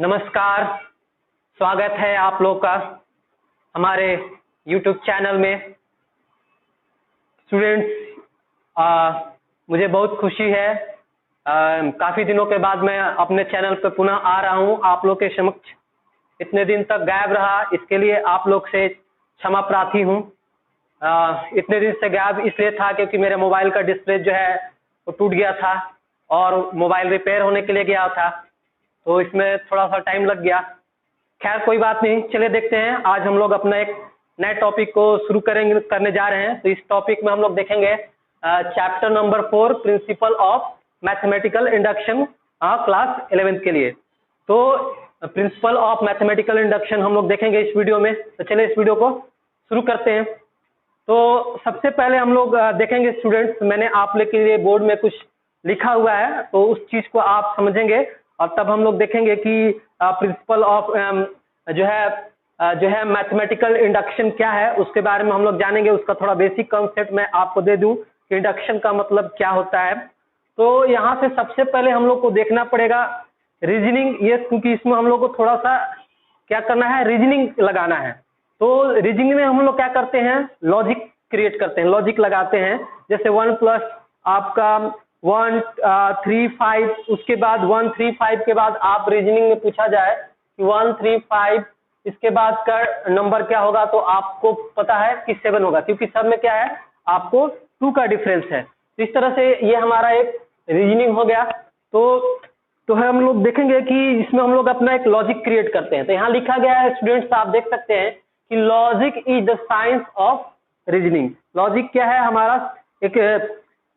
नमस्कार, स्वागत है आप लोग का हमारे YouTube चैनल में। स्टूडेंट्स, मुझे बहुत खुशी है, काफ़ी दिनों के बाद मैं अपने चैनल पर पुनः आ रहा हूं आप लोग के समक्ष। इतने दिन तक गायब रहा, इसके लिए आप लोग से क्षमा प्रार्थी हूं। इतने दिन से गायब इसलिए था क्योंकि मेरे मोबाइल का डिस्प्ले जो है वो टूट गया था और मोबाइल रिपेयर होने के लिए गया था, तो इसमें थोड़ा सा टाइम लग गया। खैर कोई बात नहीं, चलिए देखते हैं। आज हम लोग अपना एक नए टॉपिक को शुरू करने जा रहे हैं। तो इस टॉपिक में हम लोग देखेंगे chapter number 4, principal of mathematical induction, class 11th के लिए। तो प्रिंसिपल ऑफ मैथमेटिकल इंडक्शन हम लोग देखेंगे इस वीडियो में। तो चलिए इस वीडियो को शुरू करते हैं। तो सबसे पहले हम लोग देखेंगे स्टूडेंट्स, मैंने आप लोग के लिए बोर्ड में कुछ लिखा हुआ है, तो उस चीज़ को आप समझेंगे और तब हम लोग देखेंगे कि प्रिंसिपल ऑफ जो है मैथमेटिकल इंडक्शन क्या है, उसके बारे में हम लोग जानेंगे। उसका थोड़ा बेसिक कॉन्सेप्ट मैं आपको दे दूं कि इंडक्शन का मतलब क्या होता है। तो यहाँ से सबसे पहले हम लोग को देखना पड़ेगा रीजनिंग, ये क्योंकि इसमें हम लोग को थोड़ा सा क्या करना है, रीजनिंग लगाना है। तो रीजनिंग में हम लोग क्या करते हैं, लॉजिक क्रिएट करते हैं, लॉजिक लगाते हैं। जैसे 1 प्लस आपका 1 3 5, उसके बाद 1 3 5 के बाद आप रीजनिंग में पूछा जाए कि 1 3 5 इसके बाद का नंबर क्या होगा, तो आपको पता है कि 7 होगा, क्योंकि सब में क्या है, आपको 2 का डिफरेंस है। तो इस तरह से ये हमारा एक रीजनिंग हो गया। तो हम लोग देखेंगे कि इसमें हम लोग अपना एक लॉजिक क्रिएट करते हैं। तो यहाँ लिखा गया है स्टूडेंट्स, आप देख सकते हैं कि logic is the science of reasoning. Logic क्या है,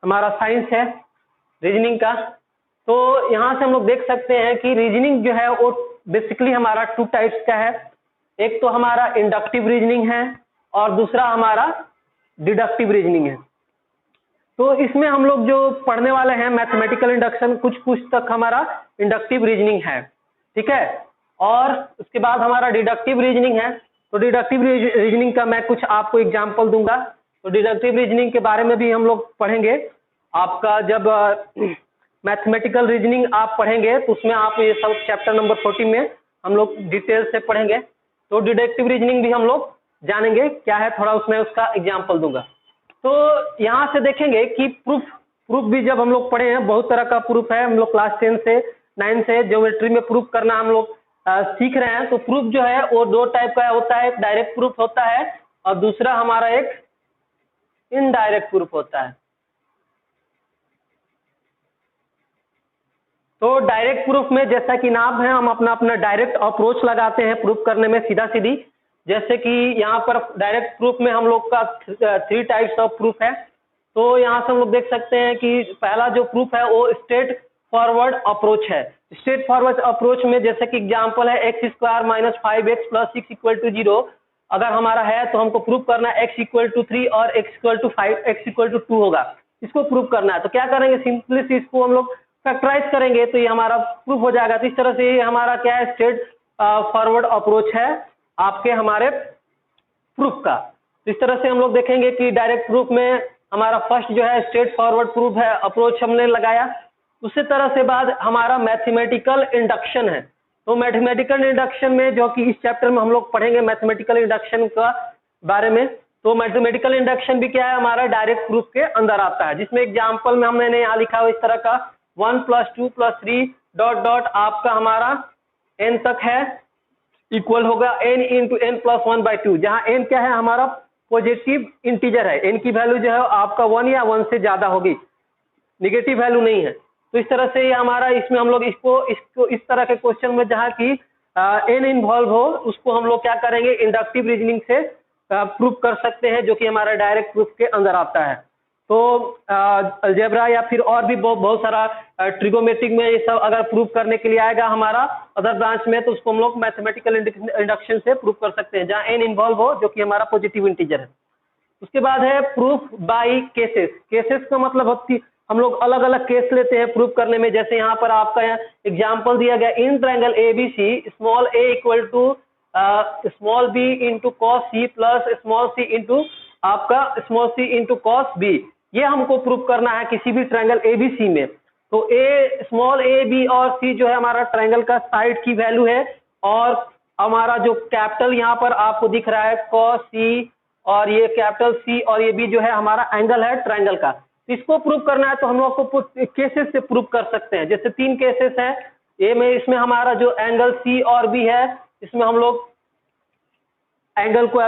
हमारा साइंस है रीजनिंग का। तो यहाँ से हम लोग देख सकते हैं कि रीजनिंग जो है वो बेसिकली हमारा 2 टाइप्स का है। एक तो हमारा इंडक्टिव रीजनिंग है और दूसरा हमारा डिडक्टिव रीजनिंग है। तो इसमें हम लोग जो पढ़ने वाले हैं मैथमेटिकल इंडक्शन, कुछ तक हमारा इंडक्टिव रीजनिंग है, ठीक है। और उसके बाद हमारा डिडक्टिव रीजनिंग है। तो डिडक्टिव रीजनिंग का मैं कुछ आपको एग्जांपल दूंगा। तो डिडक्टिव रीजनिंग के बारे में भी हम लोग पढ़ेंगे। आपका जब मैथमेटिकल रीजनिंग आप पढ़ेंगे तो उसमें आप ये सब चैप्टर नंबर 14 में हम लोग डिटेल से पढ़ेंगे। तो डिडक्टिव रीजनिंग भी हम लोग जानेंगे क्या है, थोड़ा उसमें उसका एग्जांपल दूंगा। तो यहाँ से देखेंगे कि प्रूफ भी जब हम लोग पढ़े हैं, बहुत तरह का प्रूफ है। हम लोग क्लास 10 से 9 से ज्योमेट्री में प्रूफ करना हम लोग सीख रहे हैं। तो प्रूफ जो है वो 2 टाइप का होता है, एक डायरेक्ट प्रूफ होता है और दूसरा हमारा एक इनडायरेक्ट प्रूफ होता है। तो डायरेक्ट प्रूफ में जैसा कि नाम है, हम अपना डायरेक्ट अप्रोच लगाते हैं प्रूफ करने में, सीधा सीधी। जैसे कि यहाँ पर डायरेक्ट प्रूफ में हम लोग का 3 टाइप्स ऑफ प्रूफ है। तो यहाँ से हम लोग देख सकते हैं कि पहला जो प्रूफ है वो स्ट्रेट फॉरवर्ड अप्रोच है। स्ट्रेट फॉरवर्ड अप्रोच में जैसे कि एग्जांपल है x² - 5x + 6 = 0। अगर हमारा है तो हमको प्रूफ करना है x = 3 और x = 5, x = 2 होगा, इसको प्रूफ करना है। तो क्या करेंगे, सिंपली से इसको हम लोग फैक्टराइज करेंगे तो ये हमारा प्रूफ हो जाएगा। तो इस तरह से ये हमारा क्या है, स्ट्रेट फॉरवर्ड अप्रोच है आपके हमारे प्रूफ का। इस तरह से हम लोग देखेंगे कि डायरेक्ट प्रूफ में हमारा फर्स्ट जो है स्ट्रेट फॉरवर्ड प्रूफ है, अप्रोच हमने लगाया। उसी तरह से बाद हमारा मैथमेटिकल इंडक्शन है। तो मैथमेटिकल इंडक्शन में, जो कि इस चैप्टर में हम लोग पढ़ेंगे मैथमेटिकल इंडक्शन का बारे में। तो मैथमेटिकल इंडक्शन भी क्या है, हमारा डायरेक्ट प्रूफ के अंदर आता है, जिसमें एग्जाम्पल में हमने यहाँ लिखा हुआ इस तरह का 1 + 2 + 3 ... आपका हमारा n तक है, इक्वल होगा n × n + 1/2, जहाँ n क्या है, हमारा पॉजिटिव इंटीजर है। n की वैल्यू जो है आपका 1 या 1 से ज्यादा होगी, निगेटिव वैल्यू नहीं है। तो इस तरह से ये हमारा, इसमें हम लोग इसको इस तरह के क्वेश्चन में जहाँ की n इन्वॉल्व हो, उसको हम लोग क्या करेंगे, इंडक्टिव रीजनिंग से प्रूफ कर सकते हैं, जो कि हमारा डायरेक्ट प्रूफ के अंदर आता है। तो अलजेब्रा या फिर और भी बहुत सारा ट्रिगोमेट्रिक में ये सब अगर प्रूफ करने के लिए आएगा हमारा अदर ब्रांच में, तो उसको हम लोग मैथमेटिकल इंडक्शन से प्रूफ कर सकते हैं, जहाँ n इन्वॉल्व हो, जो कि हमारा पॉजिटिव इंटीजर है। उसके बाद है प्रूफ बाय केसेस। केसेस का मतलब होती, हम लोग अलग अलग केस लेते हैं प्रूफ करने में। जैसे यहाँ पर आपका एग्जाम्पल दिया गया, in triangle ABC small a = small b × cos c + small c × आपका स्मॉल c × cos b। ये हमको प्रूफ करना है किसी भी ट्रायंगल ABC में। तो ए स्मॉल ए बी और सी जो है हमारा ट्रायंगल का साइड की वैल्यू है, और हमारा जो कैपिटल यहाँ पर आपको दिख रहा है cos सी, और ये कैपिटल सी और ये बी जो है हमारा एंगल है ट्रायंगल का। तो इसको प्रूव करना है तो हम लोग को केसेस से प्रूव कर सकते हैं। जैसे 3 केसेस है, ए में इसमें हमारा जो एंगल सी और बी है इसमें हम लोग एंगल को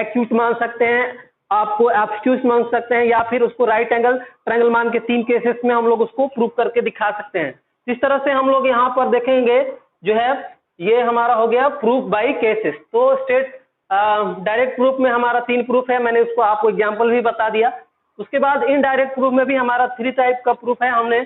एक्यूट मान सकते हैं, आपको एब्स्ट्यूस मान सकते हैं, या फिर उसको राइट एंगल ट्रायंगल मान के 3 केसेस में हम लोग उसको प्रूव करके दिखा सकते हैं। इस तरह से हम लोग यहाँ पर देखेंगे जो है ये हमारा हो गया प्रूफ बाय केसेस। तो स्टेट डायरेक्ट प्रूफ में हमारा 3 प्रूफ है, मैंने उसको आपको एग्जाम्पल भी बता दिया। उसके बाद इनडायरेक्ट प्रूफ में भी हमारा 3 टाइप का प्रूफ है। हमने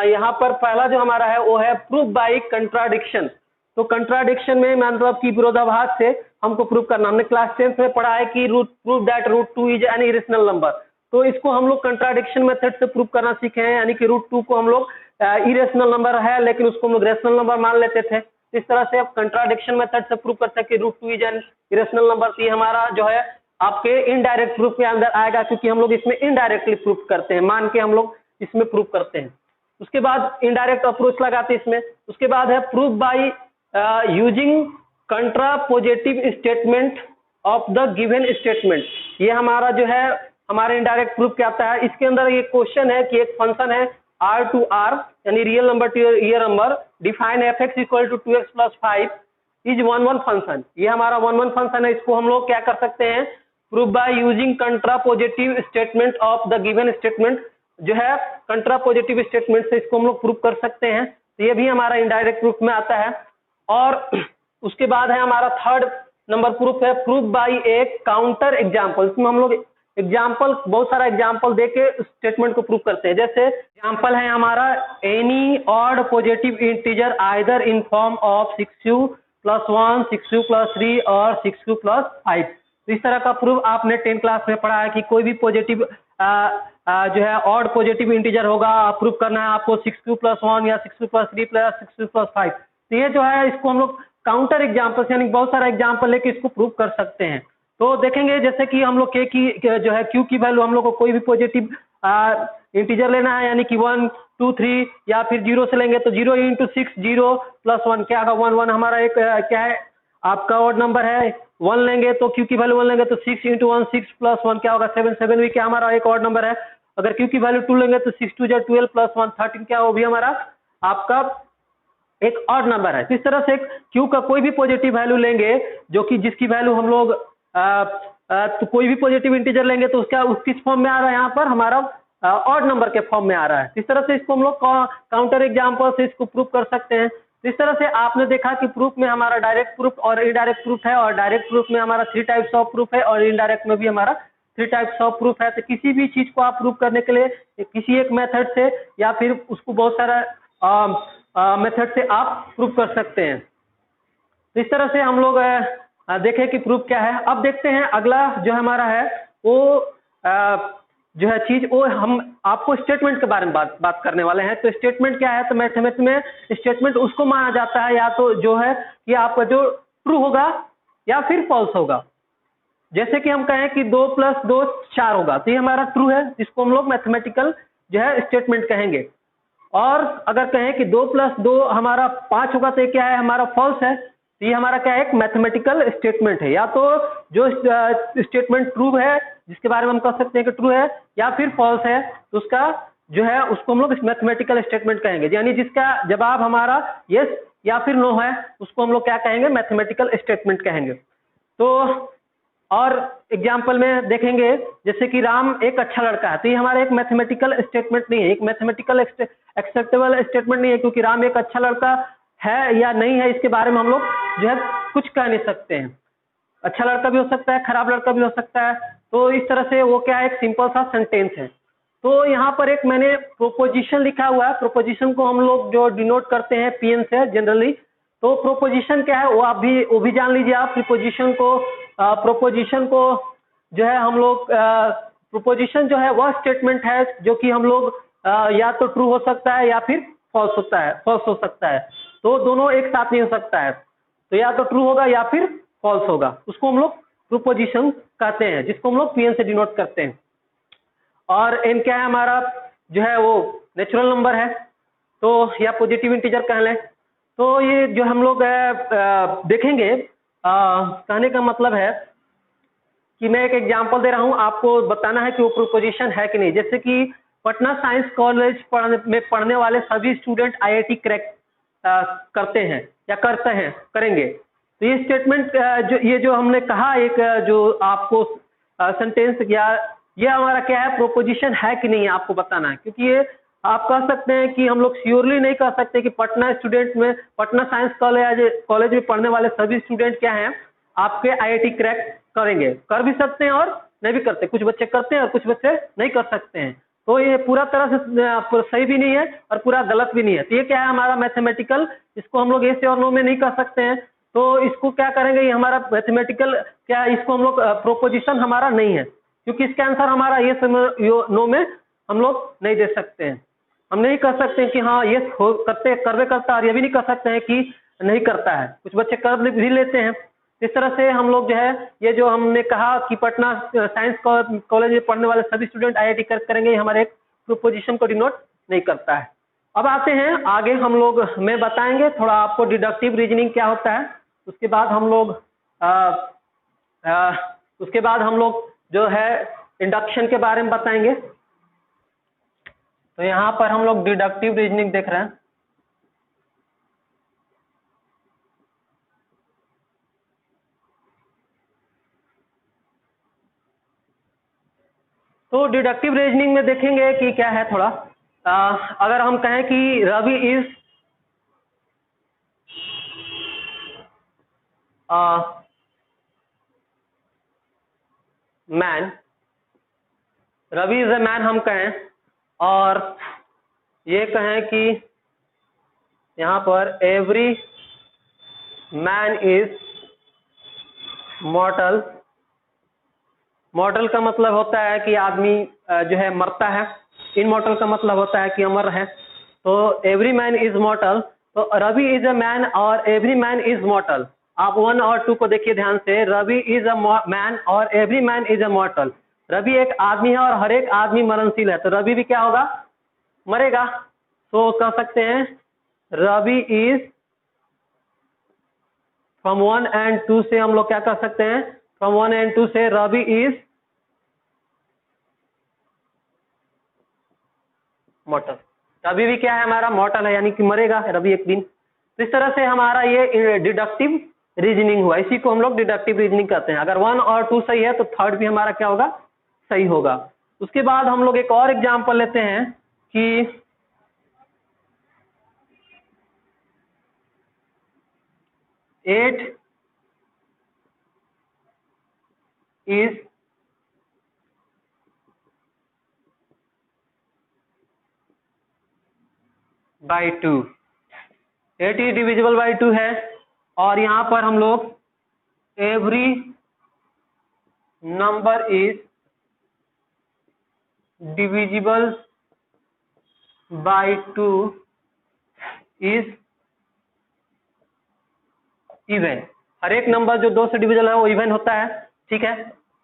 यहाँ पर पहला जो हमारा है वो है प्रूफ बाय कंट्राडिक्शन। तो कंट्राडिक्शन में मतलब कि विरोधाभास से हमको प्रूव करना। हमने क्लास 10th में पढ़ा है कि proof that √2 is an irrational number. तो इसको हम लोग कंट्राडिक्शन मेथड से प्रूव करना सीखे हैं, यानी कि √2 को हम लोग इरेशनल नंबर है लेकिन उसको हम लोग रेशनल नंबर मान लेते थे। इस तरह से आप कंट्राडिक्शन मेथड से प्रूव करते हैं कि √2 इज एन इरेशनल नंबर। तो ये हमारा जो है आपके इनडायरेक्ट प्रूफ के अंदर आएगा, क्योंकि हम लोग इसमें इनडायरेक्टली प्रूफ करते हैं, मान के हम लोग इसमें प्रूफ करते हैं। उसके बाद इनडायरेक्ट अप्रोच लगाते हैं इसमें। उसके बाद है proof by using contrapositive statement of the given statement. ये हमारा जो है हमारा इनडायरेक्ट प्रूफ क्या आता है। इसके अंदर ये क्वेश्चन है कि एक फंक्शन है R टू R यानी real number to real number, define fx equal to 2x + 5 is 1 function. ये हमारा 1 फंक्शन है। इसको हम लोग क्या कर सकते हैं, proof by using contrapositive statement of the given statement, जो है कंट्रापोजिटिव स्टेटमेंट से इसको हम लोग प्रूफ कर सकते हैं। तो ये भी हमारा इनडायरेक्ट प्रूफ में आता है। और उसके बाद है हमारा 3rd नंबर प्रूफ है प्रूफ बाय ए काउंटर एग्जाम्पल। इसमें हम लोग एग्जाम्पल बहुत सारा एग्जाम्पल देके स्टेटमेंट को प्रूव करते हैं। जैसे एग्जाम्पल है हमारा any odd positive integer either in form of 6u + 1, 6u + 3 और 6u + 5। तो इस तरह का प्रूफ आपने 10th क्लास में पढ़ा है कि कोई भी पॉजिटिव जो है ऑड पॉजिटिव इंटीजर होगा, प्रूफ करना है आपको 6u + 1 या 6u + 3 + 6u + 5। तो ये जो है इसको हम लोग काउंटर एग्जाम्पल यानी बहुत सारा एग्जाम्पल लेके इसको प्रूव कर सकते हैं। तो देखेंगे जैसे कि हम लोग के की जो है क्यू की वैल्यू हम लोग को कोई भी पॉजिटिव इंटीजर लेना है, यानी कि 1, 2, 3 या फिर 0 से लेंगे तो 0 × 6 0 + 1 क्या होगा 1 1 हमारा एक क्या है आपका ऑड नंबर है। 1 लेंगे तो क्यू की वैल्यू 1 लेंगे तो 6 × 1 6 + 1 क्या होगा 7 7 भी क्या हमारा एक ऑड नंबर है। अगर क्यू की वैल्यू 2 लेंगे तो 6 2 12 + 1 13 क्या वो भी हमारा आपका एक ऑड नंबर है। इस तरह से क्यू का कोई भी पॉजिटिव वैल्यू लेंगे जो कि जिसकी वैल्यू हम लोग तो कोई भी पॉजिटिव इंटीजर लेंगे तो उसका उस किस फॉर्म में आ रहा है, यहाँ पर हमारा ऑड नंबर के फॉर्म में आ रहा है। इस तरह से इसको हम लोग काउंटर एग्जाम्पल से इसको प्रूव कर सकते हैं। इस तरह से आपने देखा कि प्रूफ में हमारा डायरेक्ट प्रूफ और इनडायरेक्ट प्रूफ है, और डायरेक्ट प्रूफ में हमारा 3 टाइप्स ऑफ प्रूफ है और इनडायरेक्ट में भी हमारा 3 टाइप्स ऑफ प्रूफ है। तो किसी भी चीज को आप प्रूव करने के लिए किसी एक मेथड से या फिर उसको बहुत सारा मेथड से आप प्रूव कर सकते हैं। तो इस तरह से हम लोग देखें कि प्रूफ क्या है। अब देखते हैं अगला जो हमारा है वो जो है चीज वो हम आपको स्टेटमेंट के बारे में बात करने वाले हैं। तो स्टेटमेंट क्या है, तो मैथमेटिक्स में स्टेटमेंट उसको माना जाता है या तो जो है कि आपका जो ट्रू होगा या फिर फॉल्स होगा। जैसे कि हम कहें कि 2 + 2 4 होगा तो ये हमारा ट्रू है, जिसको हम लोग मैथमेटिकल जो है स्टेटमेंट कहेंगे। और अगर कहें कि 2 + 2 हमारा 5 होगा तो ये क्या है हमारा फॉल्स है। तो ये हमारा क्या है एक मैथमेटिकल स्टेटमेंट है। या तो जो स्टेटमेंट ट्रू है जिसके बारे में हम कह सकते हैं कि ट्रू है या फिर फॉल्स है, तो उसका जो है उसको हम लोग मैथमेटिकल स्टेटमेंट कहेंगे। यानी जिसका जवाब हमारा यस या फिर नो है उसको हम लोग क्या कहेंगे मैथमेटिकल स्टेटमेंट कहेंगे। तो और एग्जाम्पल में देखेंगे जैसे कि राम एक अच्छा लड़का है, तो ये हमारा एक मैथमेटिकल स्टेटमेंट नहीं है, एक मैथमेटिकल एक्सेप्टेबल स्टेटमेंट नहीं है, क्योंकि राम एक अच्छा लड़का है या नहीं है इसके बारे में हम लोग जो है कुछ कह नहीं सकते हैं। अच्छा लड़का भी हो सकता है, खराब लड़का भी हो सकता है। तो इस तरह से वो क्या है एक सिंपल सा सेंटेंस है। तो यहाँ पर एक मैंने प्रोपोजिशन लिखा हुआ है। प्रोपोजिशन को हम लोग जो डिनोट करते हैं पीएन से जनरली। तो प्रोपोजिशन क्या है वो भी जान लीजिए आप। प्रोपोजिशन को जो है हम लोग प्रोपोजिशन जो है वह स्टेटमेंट है जो कि हम लोग या तो ट्रू हो सकता है या फिर फॉल्स हो सकता है। तो दोनों एक साथ नहीं हो सकता है, तो या तो ट्रू होगा या फिर फॉल्स होगा, उसको हम लोग प्रोपोजिशन कहते हैं, जिसको हम लोग पीएन से डिनोट करते हैं। और एन क्या है हमारा जो है वो नेचुरल नंबर है। तो या पॉजिटिव इंटीजर कह लें। तो ये जो हम लोग देखेंगे, कहने का मतलब है कि मैं एक एग्जांपल दे रहा हूं, आपको बताना है कि वो प्रोपोजिशन है कि नहीं। जैसे कि पटना साइंस कॉलेज में पढ़ने वाले सभी स्टूडेंट आईआईटी क्रैक करते हैं या करते हैं, करेंगे। तो ये स्टेटमेंट जो हमने कहा, एक जो आपको सेंटेंस या ये हमारा क्या है, प्रोपोजिशन है कि नहीं, आपको बताना है। क्योंकि ये आप कह सकते हैं कि हम लोग श्योरली नहीं कह सकते कि पटना साइंस कॉलेज में पढ़ने वाले सभी स्टूडेंट क्या हैं, आपके आईआईटी क्रैक करेंगे। कर भी सकते हैं और नहीं भी करते, कुछ बच्चे करते हैं और कुछ बच्चे नहीं कर सकते हैं। तो ये पूरा तरह से सही भी नहीं है और पूरा गलत भी नहीं है। तो ये क्या है, हमारा मैथमेटिकल, इसको हम लोग येस और नो में नहीं कर सकते हैं। तो इसको क्या करेंगे, ये हमारा मैथमेटिकल क्या, इसको हम लोग प्रोपोजिशन हमारा नहीं है, क्योंकि इसका आंसर हमारा येस नो में हम लोग नहीं दे सकते हैं। हम नहीं कह सकते कि हाँ ये करवे करता है, और ये भी नहीं कह सकते हैं कि नहीं करता है। कुछ बच्चे कर भी लेते हैं। इस तरह से हम लोग जो है, ये जो हमने कहा कि पटना साइंस कॉलेज में पढ़ने वाले सभी स्टूडेंट आईआईटी करेंगे, ये हमारे एक प्रोपोजिशन को डिनोट नहीं करता है। अब आते हैं आगे, हम लोग में बताएंगे थोड़ा आपको डिडक्टिव रीजनिंग क्या होता है। उसके बाद हम लोग जो है इंडक्शन के बारे में बताएंगे। तो यहाँ पर हम लोग डिडक्टिव रीजनिंग देख रहे हैं। तो डिडक्टिव रीजनिंग में देखेंगे कि क्या है थोड़ा, अगर हम कहें कि Ravi is man, Ravi is a man हम कहें, और ये कहें कि यहाँ पर every man is mortal. Mortal का मतलब होता है कि आदमी जो है मरता है, इनमॉर्टल का मतलब होता है कि अमर है। तो एवरी मैन इज मॉर्टल, तो रवि इज अ मैन और एवरी मैन इज मॉर्टल। आप 1 और 2 को देखिए ध्यान से, रवि इज अ मैन और every man is a mortal. Ravi एक आदमी है और हर एक आदमी मरणशील है, तो रवि भी क्या होगा, मरेगा। तो कह सकते हैं रवि इज, फ्रॉम 1 and 2 से हम लोग क्या कर सकते हैं, फ्रॉम 1 and 2 से रवि इज मॉर्टल। रवि भी क्या है, हमारा मॉर्टल है, यानी कि मरेगा रवि एक दिन। इस तरह से हमारा ये डिडक्टिव रीजनिंग हुआ, इसी को हम लोग डिडक्टिव रीजनिंग कहते हैं। अगर 1 और 2 सही है तो थर्ड भी हमारा क्या होगा, सही होगा। उसके बाद हम लोग एक और एग्जांपल लेते हैं कि 8 is by 2, 8 is divisible by 2 है, और यहाँ पर हम लोग every number is divisible by 2 is even. हर एक नंबर जो 2 से डिविजल है वो इवन होता है, ठीक है।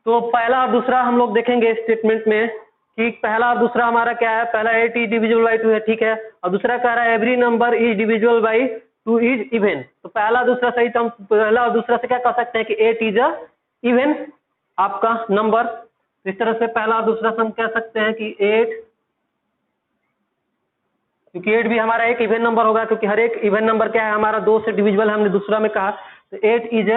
तो पहला और दूसरा हम लोग देखेंगे स्टेटमेंट में कि पहला और दूसरा हमारा क्या है, पहला 8 इज डिविजिबल बाई 2 है, ठीक है, और दूसरा कह रहा है every number is divisible by 2 is even. तो पहला दूसरा सही, तो हम पहला और दूसरा से क्या कह सकते हैं कि 8 इज अ इवन आपका नंबर। इस तरह से पहला और दूसरा से हम कह सकते हैं कि 8, क्योंकि 8 भी हमारा एक इवन नंबर होगा, क्योंकि हर एक इवन नंबर क्या है, हमारा 2 से डिविजिबल है, हमने दूसरा में कहा। तो 8 इज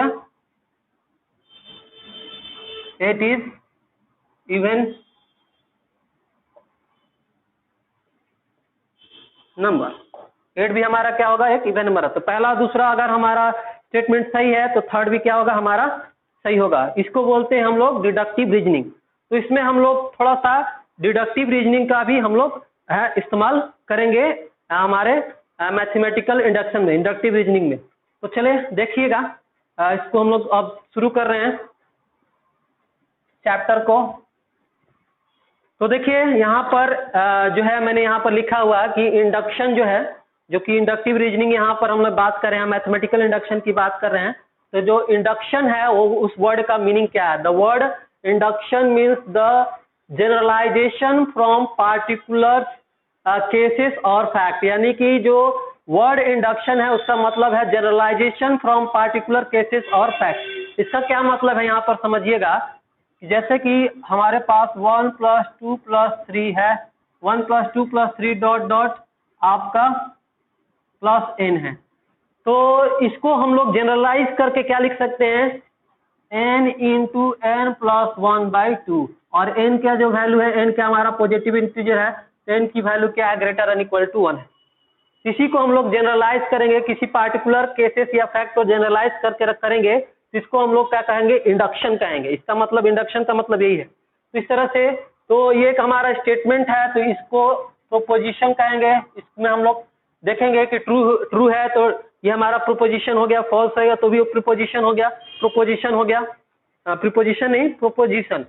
इवन नंबर। 8 भी हमारा क्या होगा, एक इवन नंबर है। तो पहला दूसरा अगर हमारा स्टेटमेंट सही है तो थर्ड भी क्या होगा, हमारा सही होगा। इसको बोलते हैं हम लोग डिडक्टिव रीजनिंग। तो इसमें हम लोग थोड़ा सा डिडक्टिव रीजनिंग का भी हम लोग इस्तेमाल करेंगे हमारे मैथमेटिकल इंडक्शन में, इंडक्टिव रीजनिंग में। तो चले देखिएगा, इसको हम लोग अब शुरू कर रहे हैं चैप्टर को। तो देखिए यहाँ पर जो है मैंने यहाँ पर लिखा हुआ कि इंडक्शन जो है, जो कि इंडक्टिव रीजनिंग यहाँ पर हम लोग बात कर रहे हैं, मैथमेटिकल इंडक्शन की बात कर रहे हैं। तो जो इंडक्शन है वो उस वर्ड का मीनिंग क्या है, the word induction means the generalisation from particular cases और फैक्ट, यानी कि जो वर्ड इंडक्शन है उसका मतलब है जनरलाइजेशन फ्रॉम पार्टिकुलर केसेस और फैक्ट। इसका क्या मतलब है यहाँ पर समझिएगा, जैसे कि हमारे पास 1 + 2 + 3 है, 1 + 2 + 3 डॉट डॉट आपका +n है। तो इसको हम लोग जनरलाइज करके क्या लिख सकते हैं, n × n + 1/2, और n का जो वैल्यू है, n का हमारा पॉजिटिव इंटीजर है, तो n की वैल्यू क्या है, >= 1 है। इसी को हम लोग जनरलाइज करेंगे, किसी पार्टिकुलर केसेस या फैक्ट को जनरलाइज करके करेंगे, इसको हम लोग क्या कहेंगे, इंडक्शन कहेंगे। इसका मतलब इंडक्शन का मतलब यही है। तो इस तरह से तो ये एक हमारा स्टेटमेंट है, तो इसको प्रोपोजिशन कहेंगे। इसमें हम लोग देखेंगे कि ट्रू है तो ये हमारा प्रोपोजिशन हो गया, फॉल्स रहेगा तो भी प्रोपोजिशन हो गया, प्रीपोजिशन नहीं प्रोपोजिशन,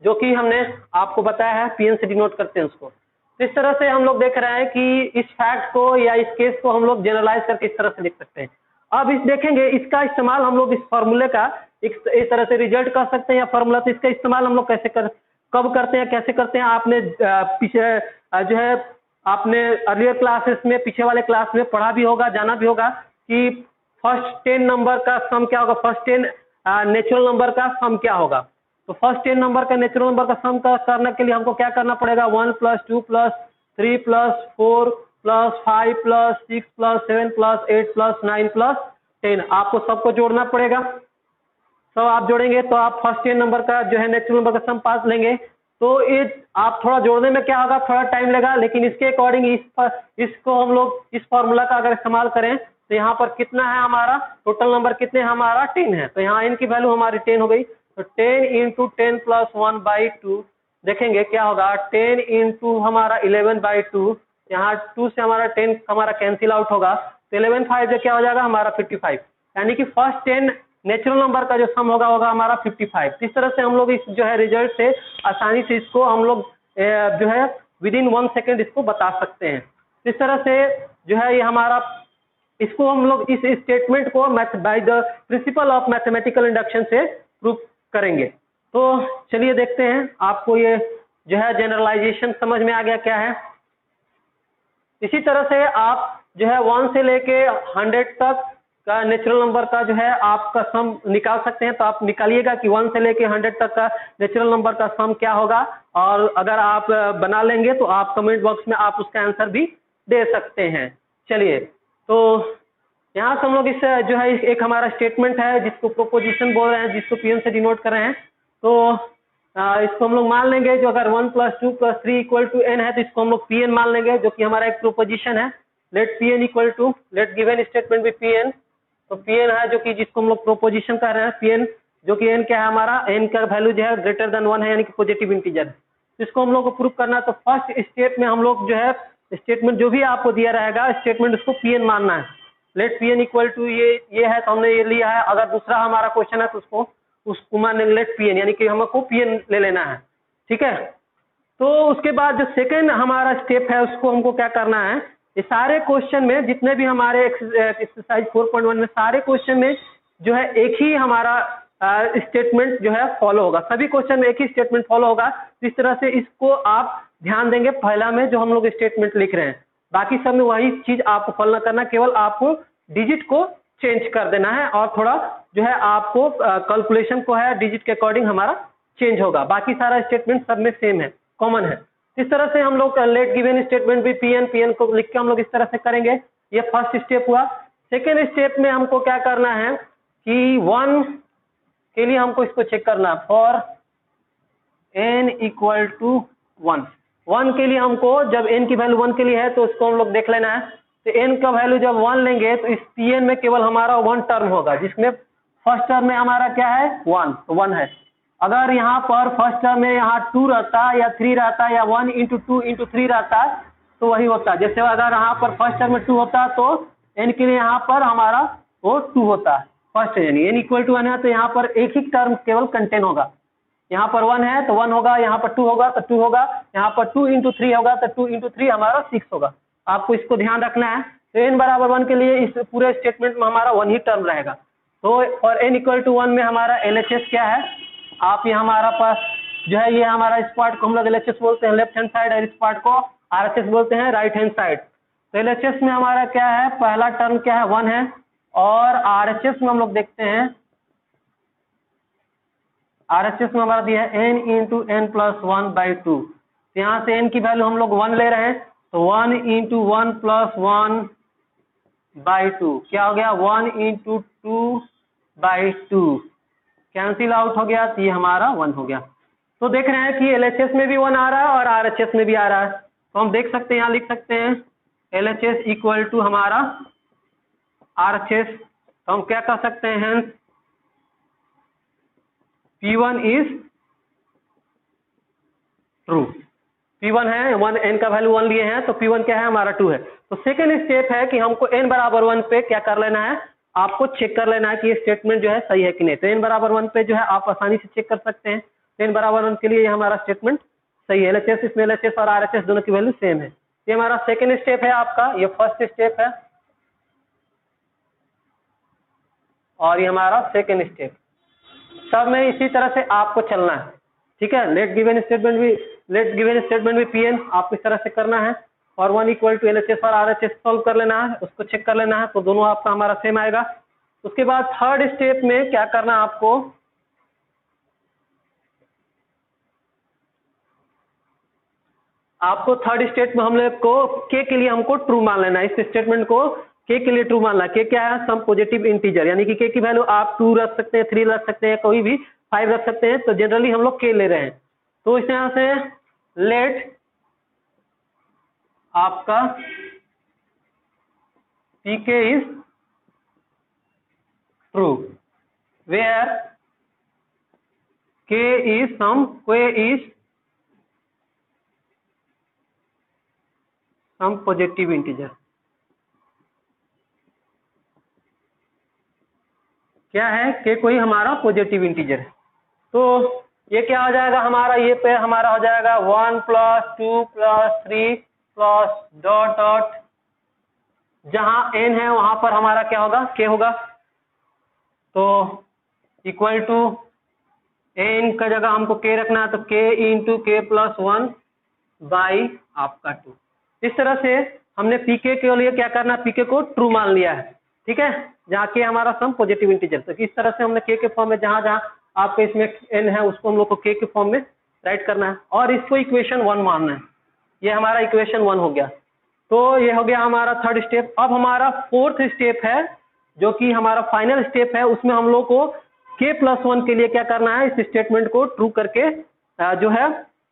जो कि हमने आपको बताया है, पीएन से डिनोट करते हैं उसको। इस तरह से हम लोग देख रहे हैं कि इस फैक्ट को या इस केस को हम लोग जनरलाइज करके इस तरह से लिख सकते हैं। अब इस देखेंगे, इसका इस्तेमाल हम लोग इस फॉर्मूले का इस तरह से रिजल्ट कर सकते हैं या फॉर्मूला, तो इसका इस्तेमाल हम लोग कब करते हैं, कैसे करते हैं, आपने पीछे जो है आपने अर्लियर क्लासेस में, पीछे वाले क्लास में पढ़ा भी होगा, जाना भी होगा कि फर्स्ट 10 नंबर का सम क्या होगा, फर्स्ट 10 नेचुरल नंबर का सम क्या होगा। तो फर्स्ट 10 नंबर का नेचुरल नंबर का सम करने के लिए हमको क्या करना पड़ेगा, 1 + 2 + 3 + 4 + 5 + 6 + 7 + 8 + 9 + 10, आपको सबको जोड़ना पड़ेगा। सब आप जोड़ेंगे तो आप फर्स्ट 10 नंबर का जो है नेचुरल नंबर का सम पास लेंगे। तो ये आप थोड़ा जोड़ने में क्या होगा, थोड़ा टाइम लगा, लेकिन इसके अकॉर्डिंग इसको हम लोग इस फॉर्मूला का अगर इस्तेमाल करें तो यहाँ पर कितना है, हमारा टोटल नंबर कितने, हमारा 10 है, तो यहाँ इनकी वैल्यू हमारी 10 हो गई। तो 10 × 10 + 1/2 देखेंगे क्या होगा, 10 × हमारा 11/2, यहाँ 2 से हमारा 10 हमारा कैंसिल आउट होगा, तो 11 5 क्या हो जाएगा हमारा 55, यानी कि फर्स्ट 10 नेचुरल नंबर का जो सम होगा हमारा 55। इस तरह से हम लोग इस जो है रिजल्ट से आसानी से इसको हम लोग जो है विदिन 1 सेकेंड इसको बता सकते हैं। इस तरह से जो है ये हमारा, इसको हम लोग इस स्टेटमेंट को by the principal of mathematical induction से प्रूव करेंगे। तो चलिए देखते हैं, आपको ये जो है जनरलाइजेशन समझ में आ गया क्या है। इसी तरह से आप जो है 1 से लेके 100 तक का नेचुरल नंबर का जो है आपका सम निकाल सकते हैं। तो आप निकालिएगा कि 1 से लेके 100 तक का नेचुरल नंबर का सम क्या होगा, और अगर आप बना लेंगे तो आप कमेंट बॉक्स में आप उसका आंसर भी दे सकते हैं। चलिए, तो यहाँ से हम लोग इस जो है एक हमारा स्टेटमेंट है जिसको प्रोपोजिशन बोल रहे हैं, जिसको पीएन से डिनोट कर रहे हैं। तो इसको हम लोग मान लेंगे, जो अगर 1 + 2 + 3 = n है तो इसको हम लोग पीएन मान लेंगे, जो कि हमारा एक प्रोपोजिशन है। Let PN = let given statement भी पीएन, तो पीएन है जो कि जिसको हम लोग प्रोपोजिशन कर रहे हैं, पीएन जो कि एन क्या है हमारा, एन का वैल्यू जो है >1 है, यानी कि पॉजिटिव इंटीजर है। इसको हम लोग को प्रूव करना है। तो फर्स्ट स्टेप में हम लोग जो है स्टेटमेंट जो भी आपको दिया रहेगा स्टेटमेंट, उसको पीएन मानना है। लेट पीएन = ये है, तो हमने ये लिया है। अगर दूसरा हमारा क्वेश्चन है तो उसको मानेंगे लेट पीएन, यानी कि हमको पीएन ले लेना है, ठीक है। तो उसके बाद जो सेकेंड हमारा स्टेप है उसको हमको क्या करना है, ये सारे क्वेश्चन में जितने भी हमारे एक्सरसाइज 4.1 में सारे क्वेश्चन में जो है एक ही हमारा स्टेटमेंट जो है फॉलो होगा, सभी क्वेश्चन में एक ही स्टेटमेंट फॉलो होगा। इस तरह से इसको आप ध्यान देंगे पहला में जो हम लोग स्टेटमेंट लिख रहे हैं, बाकी सब में वही चीज आपको फॉलो करना, केवल आपको डिजिट को चेंज कर देना है और थोड़ा जो है आपको कैलकुलेशन को है डिजिट के अकॉर्डिंग हमारा चेंज होगा। बाकी सारा स्टेटमेंट सब में सेम है, कॉमन है। इस तरह से हम लोग लेट गिवन स्टेटमेंट भी पीएन को लिख के हम लोग इस तरह से करेंगे। ये फर्स्ट स्टेप हुआ। सेकेंड स्टेप में हमको क्या करना है कि 1 के लिए हमको इसको चेक करना है, फॉर n = 1। 1 के लिए हमको, जब n की वैल्यू 1 के लिए है तो उसको हम लोग देख लेना है। तो n का वैल्यू जब 1 लेंगे तो इस pn में केवल हमारा 1 टर्म होगा, जिसमें फर्स्ट टर्म में हमारा क्या है 1, तो 1 है। अगर यहाँ पर फर्स्ट टर्म में यहाँ 2 रहता या 3 रहता या 1 × 2 × 3 रहता तो वही होता। जैसे अगर यहाँ पर फर्स्ट टर्म में 2 होता तो n के लिए यहाँ पर हमारा वो 2 होता है फर्स्ट, यानी n = 1 है तो यहाँ पर एक ही टर्म केवल कंटेन होगा। यहाँ पर 1 है तो 1 होगा, यहाँ पर 2 होगा तो 2 होगा, यहाँ पर 2 × 3 होगा तो 2 × 3 हमारा 6 होगा। आपको इसको ध्यान रखना है। तो n = 1 के लिए इस पूरे स्टेटमेंट में हमारा 1 ही टर्म रहेगा। तो फॉर n = 1 में हमारा LHS क्या है, आप ये हमारा पास जो है ये हमारा इस पार्ट को हम लोग LHS बोलते हैं, लेफ्ट हैंड साइड है इस पार्ट को, RHS बोलते हैं राइट हैंड साइड। तो LHS में हमारा क्या है, पहला टर्म क्या है 1 है, और RHS में हम लोग देखते हैं, RHS में हमारा दिया है n इंटू एन प्लस 1/2। तो यहाँ से n की वैल्यू हम लोग 1 ले रहे हैं, तो 1 इंटू 1 प्लस 1/2 क्या हो गया, 1 इंटू 2/2 कैंसिल आउट हो गया, तो ये हमारा 1 हो गया। तो देख रहे हैं कि LHS में भी 1 आ रहा है और RHS में भी आ रहा है। तो हम देख सकते हैं, यहाँ लिख सकते हैं LHS इक्वल टू हमारा RHS। तो हम क्या कर सकते हैं, hence P1 is true. P1 है 1, n का वैल्यू 1 लिए हैं, तो P1 क्या है हमारा 2 है। तो सेकेंड स्टेप है कि हमको n बराबर 1 पे क्या कर लेना है, आपको चेक कर लेना है कि ये स्टेटमेंट जो है सही है कि नहीं। तो n बराबर 1 पे जो है आप आसानी से चेक कर सकते हैं। n बराबर 1 के लिए ये हमारा स्टेटमेंट सही है। LHS इसमें LHS और RHS दोनों की वैल्यू सेम है। ये हमारा सेकेंड स्टेप है आपका, ये फर्स्ट स्टेप है और ये हमारा सेकेंड स्टेप। सब में इसी तरह से आपको चलना है, ठीक है। लेट गिवन स्टेटमेंट भी Pn आपको इस तरह से करना है, और 1 इक्वल टू LHS और RHS सॉल्व कर लेना है, उसको चेक कर लेना है, तो दोनों आपका हमारा सेम आएगा। उसके बाद थर्ड स्टेप में क्या करना है आपको थर्ड स्टेट में हम लोग को k के लिए हमको ट्रू मान लेना है। इस स्टेटमेंट को k के लिए ट्रू मानना है। k क्या है, सम पॉजिटिव इंटीजर, यानी कि k की वैल्यू आप 2 रख सकते हैं, 3 रख सकते हैं, कोई भी 5 रख सकते हैं। तो जनरली हम लोग k ले रहे हैं। तो इस तरह से लेट आपका pk is true where k is some positive integer. क्या है, k कोई हमारा पॉजिटिव इंटीजर है। तो ये क्या हो जाएगा हमारा, ये पे हमारा हो जाएगा 1 plus 2 plus 3 plus dot dot, जहां n है वहां पर हमारा क्या होगा, k होगा। तो इक्वल टू n का जगह हमको k रखना है, तो k into k plus 1 by आपका 2। इस तरह से हमने pk के लिए क्या करना है, pk को ट्रू मान लिया है, ठीक है, जहाँ k हमारा सम पॉजिटिव इंटीजर। तो इस तरह से हमने k के फॉर्म में जहां जहां आपके इसमें n है उसको हम लोग को k के फॉर्म में राइट करना है, और इसको इक्वेशन 1 मानना है। ये हमारा इक्वेशन 1 हो गया। तो ये हो गया हमारा थर्ड स्टेप। अब हमारा फोर्थ स्टेप है, जो कि हमारा फाइनल स्टेप है। उसमें हम लोग को k प्लस 1 के लिए क्या करना है, इस स्टेटमेंट को ट्रू करके जो है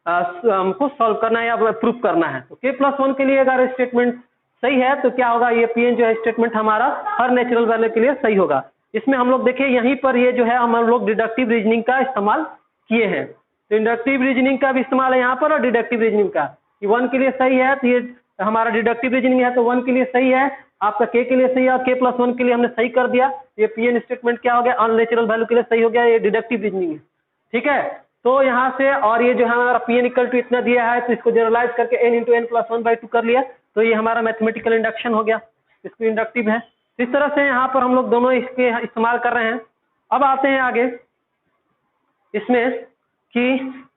हमको सॉल्व करना है या प्रूफ करना है। तो k प्लस 1 के लिए अगर स्टेटमेंट सही है तो क्या होगा, ये Pn जो है स्टेटमेंट हमारा हर नेचुरल वैल्यू के लिए सही होगा। इसमें हम लोग देखिए यहीं पर ये जो है हम लोग डिडक्टिव रीजनिंग का इस्तेमाल किए हैं। तो इंडक्टिव रीजनिंग का भी इस्तेमाल है यहाँ पर, और डिडक्टिव रीजनिंग का। कि 1 के लिए सही है तो ये हमारा डिडक्टिव रीजनिंग है, तो 1 के लिए सही है, आपका k के लिए सही है, और k प्लस 1 के लिए हमने सही कर दिया। ये Pn स्टेटमेंट क्या हो गया, अननेचुरल वैल्यू के लिए सही हो गया, ये डिडक्टिव रीजनिंग है, ठीक है। तो यहाँ से और ये जो है हमारा Pn इक्वल टू इतना दिया है, तो इसको जनरलाइज करके n इंटू एन प्लस 1/2 कर लिया, तो ये हमारा मैथमेटिकल इंडक्शन हो गया, इसको इंडक्टिव है। इस तरह से यहाँ पर हम लोग दोनों इसके इस्तेमाल कर रहे हैं। अब आते हैं आगे इसमें कि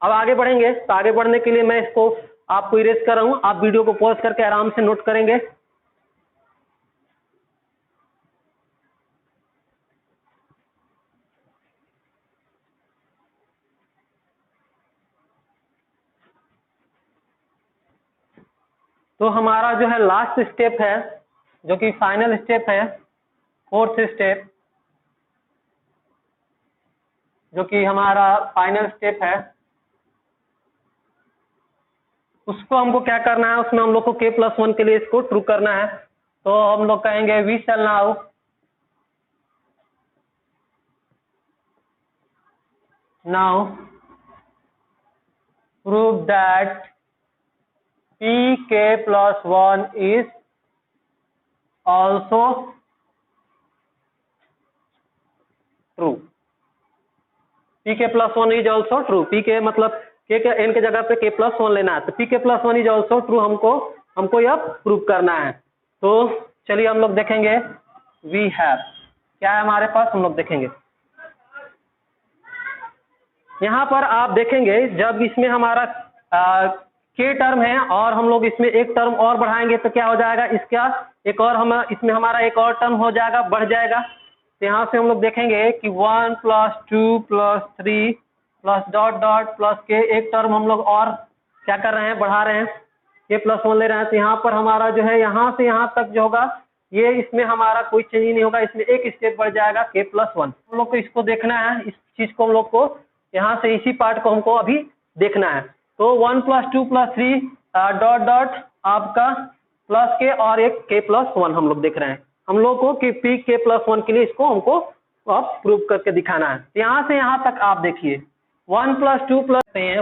अब आगे बढ़ेंगे, तो आगे बढ़ने के लिए मैं इसको आपको इरेज कर रहा हूँ, आप वीडियो को पॉज करके आराम से नोट करेंगे। तो हमारा जो है लास्ट स्टेप है, जो कि फाइनल स्टेप है, फोर्थ स्टेप, जो कि हमारा फाइनल स्टेप है, उसको हमको क्या करना है, उसमें हम लोग को k प्लस 1 के लिए इसको ट्रू करना है। तो हम लोग कहेंगे we shall now prove that pk plus 1 is also true। pk plus 1 is also true। pk मतलब k के n के जगह पे k plus 1 लेना है, तो pk plus 1 is also true हमको यह प्रूव करना है। तो चलिए हम लोग देखेंगे, वी हैव क्या है हमारे पास, हम लोग देखेंगे। यहाँ पर आप देखेंगे जब इसमें हमारा k टर्म है और हम लोग इसमें एक टर्म और बढ़ाएंगे तो क्या हो जाएगा, इसका एक और हम इसमें हमारा एक और टर्म हो जाएगा, बढ़ जाएगा। तो यहाँ से हम लोग देखेंगे कि 1 + 2 + 3 प्लस डॉट डॉट प्लस के एक टर्म हम लोग और क्या कर रहे हैं, बढ़ा रहे हैं, k+1 ले रहे हैं। तो यहाँ पर हमारा जो है यहाँ से यहाँ तक जो होगा ये इसमें हमारा कोई चेंज नहीं होगा, इसमें एक स्टेप बढ़ जाएगा k+1। हम लोग को इसको देखना है, इस चीज को हम लोग को यहाँ से इसी पार्ट को हमको अभी देखना है। तो 1 + 2 + 3 डॉट डॉट आपका प्लस के और एक k+1 हम लोग देख रहे हैं। हम लोग को कि pk+1 के लिए इसको हमको अब प्रूव करके दिखाना है। यहाँ से यहाँ तक आप देखिए 1 + 2 +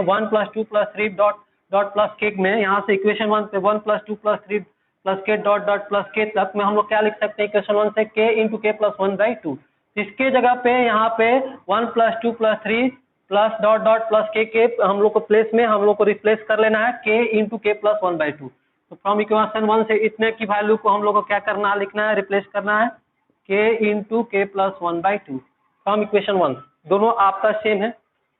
1 + 2 + 3 डॉट डॉट प्लस के में यहाँ से इक्वेशन 1 पे 1 + 2 + 3 प्लस के डॉट डॉट प्लस के तक में हम लोग क्या लिख सकते हैं, इक्वेशन 1 से k × k+1/2। इसके जगह पे यहाँ पे 1 + 2 + 3 प्लस डॉट डॉट प्लस के हम लोग को प्लेस में हम लोग को रिप्लेस कर लेना है k × k+1/2। तो फ्रॉम इक्वेशन 1 से इतने की वैल्यू को हम लोग को क्या करना है, लिखना है, रिप्लेस करना है k × k+1/2 फ्रॉम इक्वेशन 1। दोनों आपका सेम है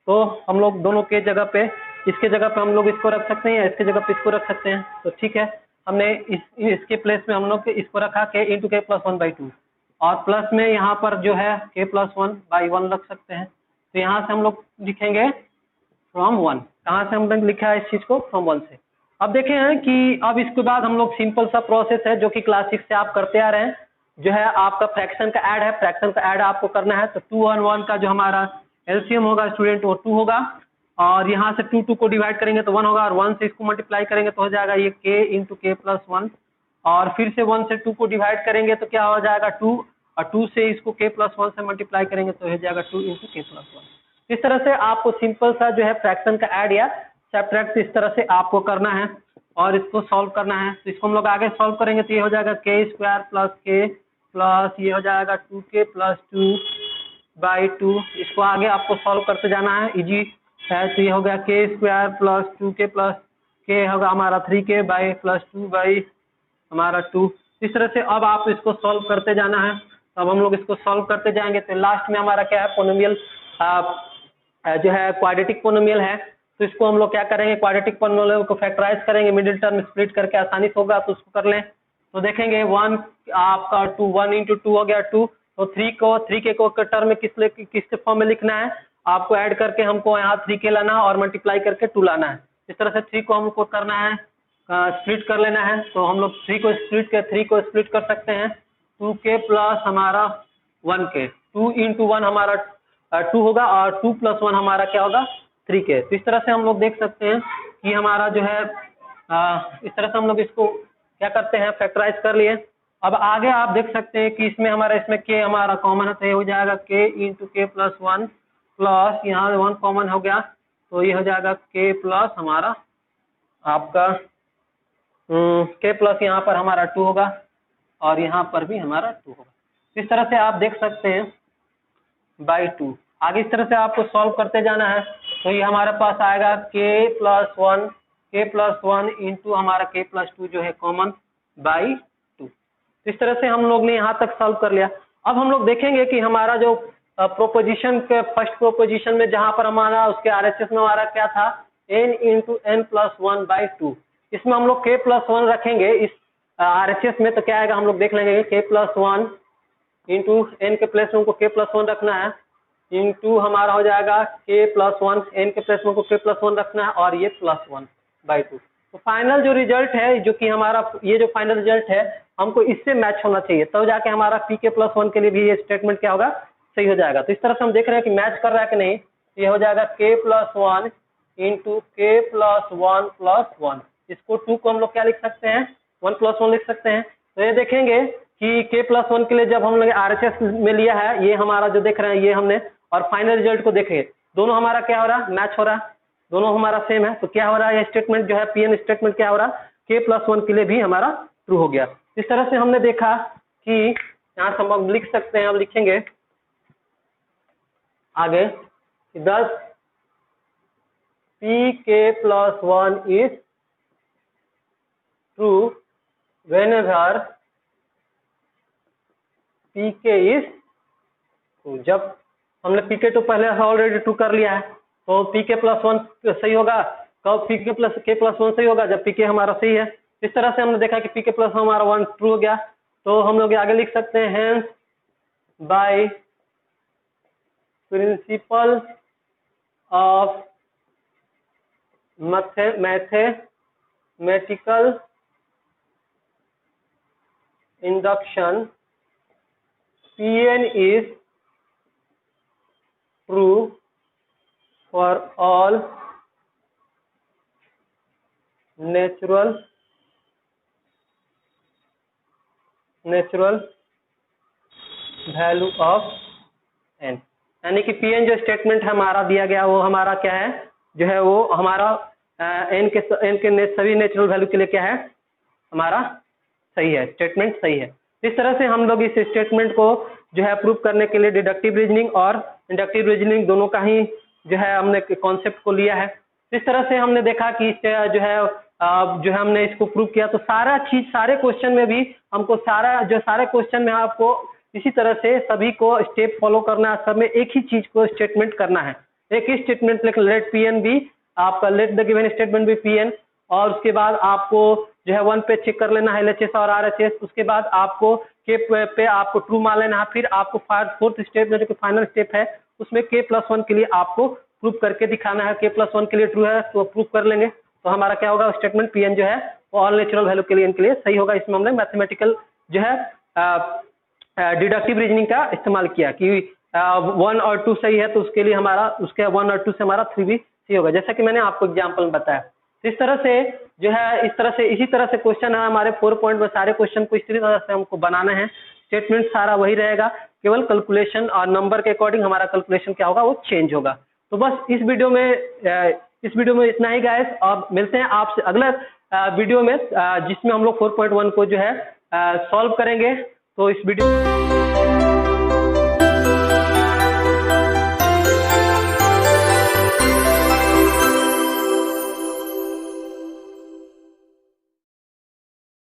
तो हम लोग दोनों के जगह पे, इसके जगह पे हम लोग इसको रख सकते हैं या इसके जगह पे इसको रख सकते हैं। तो ठीक है, हमने इसके प्लेस में हम लोग इसको रखा k × k+1/2 और प्लस में यहाँ पर जो है k+1/1 रख सकते हैं। तो यहाँ से हम लोग लिखेंगे फ्रॉम 1। कहाँ से हमने लिखा है इस चीज को, फ्रॉम 1 से। अब देखे हैं कि अब इसके बाद हम लोग सिंपल सा प्रोसेस है जो कि क्लास 6 से आप करते आ रहे हैं, जो है आपका फ्रैक्शन का ऐड है। फ्रैक्शन का ऐड आपको करना है तो 2 और 1 का जो हमारा एलसीएम होगा स्टूडेंट वो 2 होगा और यहाँ से 2 को डिवाइड करेंगे तो 1 होगा और 1 से इसको मल्टीप्लाई करेंगे तो हो जाएगा ये k × k+1 और फिर से 1 से 2 को डिवाइड करेंगे तो क्या हो जाएगा 2 और 2 से इसको k+1 से मल्टीप्लाई करेंगे तो हो जाएगा 2 × k+1। इस तरह से आपको सिंपल सा जो है फ्रैक्शन का ऐड या सब्ट्रैक्ट इस तरह से आपको करना है और इसको सॉल्व करना है। तो इसको हम लोग आगे सॉल्व करेंगे तो ये हो जाएगा k² + k प्लस ये हो जाएगा 2k + 2/2। इसको आगे आपको सॉल्व करते जाना है, इजी है। तो ये हो गया k² + 2k + k होगा हमारा 3k + 2 हमारा 2। इस तरह से अब आप इसको सॉल्व करते जाना है। अब हम लोग इसको सॉल्व करते जाएंगे तो लास्ट में हमारा क्या है, पोलिनोमियल जो है क्वाड्रेटिक पोलिनोमियल है। तो इसको हम लोग क्या करेंगे, क्वाड्रेटिक पोलिनोमियल को फैक्टराइज करेंगे, मिडिल टर्म स्प्लिट करके आसानी से होगा तो उसको कर लें। तो देखेंगे 1 आपका 2 1 × 2 हो गया 2। तो 3k को टर्म में किस फॉर्म में लिखना है, आपको ऐड करके हमको यहाँ 3k लाना है और मल्टीप्लाई करके 2 लाना है। इस तरह से 3 को हमको करना है स्प्लिट कर लेना है। तो हम लोग 3 को स्प्लिट कर सकते हैं 2k प्लस हमारा 1k, 2 × 1 हमारा 2 होगा और 2 + 1 हमारा क्या होगा 3k। तो इस तरह से हम लोग देख सकते हैं कि हमारा जो है इस तरह से हम लोग इसको क्या करते हैं, फैक्टराइज कर लिए। अब आगे आप देख सकते हैं कि इसमें k हमारा कॉमन है तो ये हो जाएगा k × k+1 प्लस यहाँ 1 कॉमन हो गया तो ये हो जाएगा k प्लस हमारा आपका k प्लस यहाँ पर हमारा 2 होगा और यहाँ पर भी हमारा 2 होगा। इस तरह से आप देख सकते हैं /2। आगे इस तरह से आपको सॉल्व करते जाना है। तो ये हमारे पास आएगा k+1 × हमारा k+2 जो है कॉमन /2। इस तरह से हम लोग ने यहाँ तक सॉल्व कर लिया। अब हम लोग देखेंगे कि हमारा जो प्रोपोजिशन के फर्स्ट प्रोपोजिशन में जहाँ पर हमारा उसके RHS में हमारा क्या था, n × n+1/2। इसमें हम लोग k+1 रखेंगे इस RHS में तो क्या आएगा हम लोग देख लेंगे। k+1 × n के प्लेस में हमको k+1 रखना है इंटू हमारा हो जाएगा k+1, n के प्लेस में हमको k+1 रखना है और ये +1/2। तो फाइनल जो रिजल्ट है, जो कि हमारा ये जो फाइनल रिजल्ट है हमको इससे मैच होना चाहिए तब जाके हमारा pk+1 के लिए भी ये स्टेटमेंट क्या होगा, सही हो जाएगा। तो इस तरह से हम देख रहे हैं कि मैच कर रहा है कि नहीं। ये हो जाएगा k+1 × k+1 + 1। इसको 2 को हम लोग क्या लिख सकते हैं, 1 + 1 लिख सकते हैं। तो ये देखेंगे कि k+1 के लिए जब हम लोग RHS में लिया है, ये हमारा जो देख रहे हैं ये हमने, और फाइनल रिजल्ट को देखें दोनों हमारा क्या हो रहा है, मैच हो रहा है, दोनों हमारा सेम है। तो क्या हो रहा है, ये स्टेटमेंट जो है PN स्टेटमेंट क्या हो रहा है, k+1 के लिए भी हमारा ट्रू हो गया। इस तरह से हमने देखा कि यहाँ से हम लिख सकते हैं, अब लिखेंगे आगे 10 pk+1 is true whenever pk is true। जब हमने pk तो पहले ऑलरेडी ट्रू कर लिया है तो pk+1 सही होगा कब के प्लस 1 सही होगा जब पी के हमारा सही है। इस तरह से हमने देखा कि पी के प्लस हमारा 1 ट्रू हो गया। तो हम लोग आगे लिख सकते हैं hence by principle of mathematical induction Pn is true for all natural value of n, यानी कि Pn जो स्टेटमेंट हमारा दिया गया वो हमारा क्या है, जो है वो हमारा n के सभी नेचुरल वैल्यू के लिए क्या है, हमारा सही है, स्टेटमेंट सही है। इस तरह से हम लोग इस स्टेटमेंट को जो है प्रूव करने के लिए डिडक्टिव रीजनिंग और इंडक्टिव रीजनिंग दोनों का ही जो है हमने कॉन्सेप्ट को लिया है। इस तरह से हमने देखा कि जो है हमने इसको प्रूव किया। तो सारे क्वेश्चन में भी हमको सारे क्वेश्चन में आपको इसी तरह से सभी को स्टेप फॉलो करना है, सब में एक ही चीज को स्टेटमेंट करना है, एक ही स्टेटमेंट लेट Pn भी आपका, लेट द गिवन स्टेटमेंट भी Pn, और उसके बाद आपको जो है 1 पे चेक कर लेना है LHS और RHS, उसके बाद आपको के पे आपको ट्रू मान लेना है। फिर आपको फोर्थ स्टेप में जो कि फाइनल स्टेप है उसमें k+1 के लिए आपको प्रूव करके दिखाना है। k+1 के लिए ट्रू है तो प्रूव कर लेंगे तो हमारा क्या होगा, स्टेटमेंट Pn जो है वो ऑल नेचुरल वैल्यू के लिए इनके लिए सही होगा। इसमें हमने मैथमेटिकल जो है डिडक्टिव रीजनिंग का इस्तेमाल किया कि 1 और 2 सही है तो उसके लिए हमारा उसके 1 और 2 से हमारा 3 भी सही होगा, जैसा कि मैंने आपको एग्जाम्पल में बताया। इस तरह से जो है इसी तरह से क्वेश्चन है हमारे 4 पॉइंट में, सारे क्वेश्चन को इस तरह से हमको बनाना है। स्टेटमेंट सारा वही रहेगा, केवल कैलकुलेशन और नंबर के अकॉर्डिंग हमारा कैलकुलेशन क्या होगा वो चेंज होगा। तो बस इस वीडियो में इतना ही गाइस, और मिलते हैं आपसे अगला वीडियो में जिसमें हम लोग 4.1 को जो है सॉल्व करेंगे। तो इस वीडियो